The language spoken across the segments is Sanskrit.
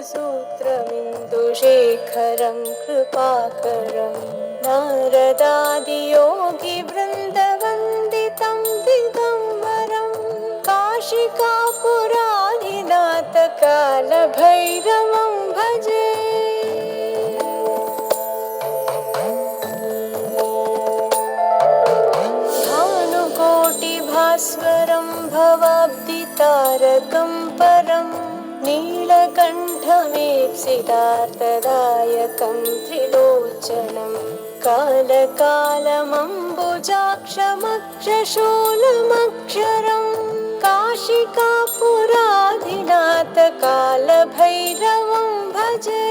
सूत्रमिन्दुशेखरं कृपाकरं नारदादियोगिवृन्दवन्दितं दिगम्बरं काशिकापुरादिनाथकालभैरवं भजे। भानुकोटिभास्वरं भवाब्दितारकं परं नीलकण्ठमीप्सितार्थदायकं त्रिलोचनं कालकालमम्बुजाक्षमक्षशूलमक्षरं काशिकापुरादिनाथकालभैरवं भजे।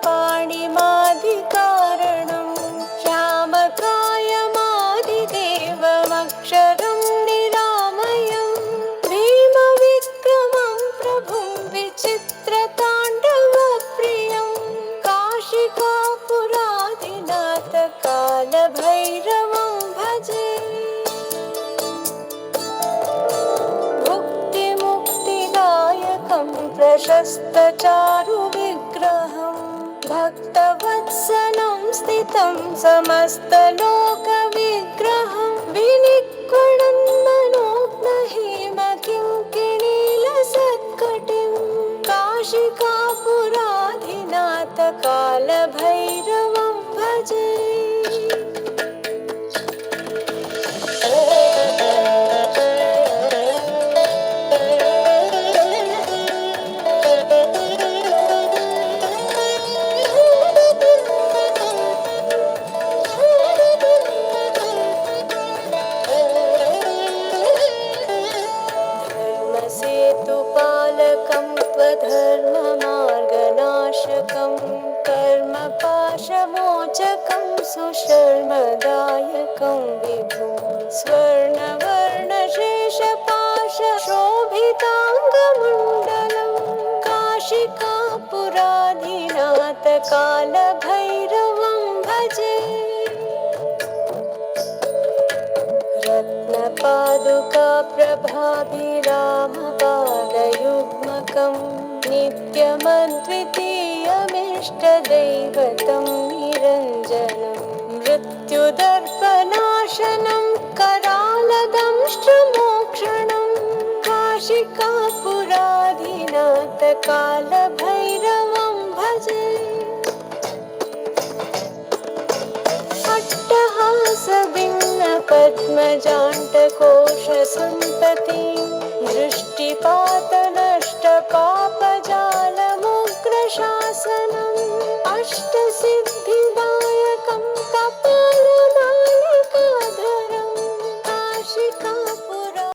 पाणिमादिकारणं श्यामकायमादिदेवमक्षरं निरामयं भीमविक्रमं प्रभुं विचित्रताण्डवप्रियं काशिकापुरादिनाथकालभैरवं भजे। भुक्तिमुक्तिदायकं प्रशस्तचारुविग्रहं भक्तवत्सलं स्थितं समस्तलोकविग्रहं विनिक्वणन्मनोज्ञहिमकिङ्किणीलसत्कटिं काशिकापुरादिनाथकालभैरवं भजे। सेतुपालकं त्वधर्ममार्गनाशकं कर्मपाशमोचकं सुशर्मदायकं विभुं स्वर्णवर्णशेषपाशशोभिताङ्गमण्डलं काशिकापुरादिनाथकालभैरवं भजे। रत्नपादुका प्रभाभिरामपादयुग्मकं नित्यमद्वितीयमिष्टदैवतं निरञ्जनं मृत्युदर्पनाशनं करालदंष्ट्रमोक्षणं काशिकापुरादिनाथकालभैरवं भजे। अट्टहासभिन्नपद्मजाण्डकोशसन्ततिं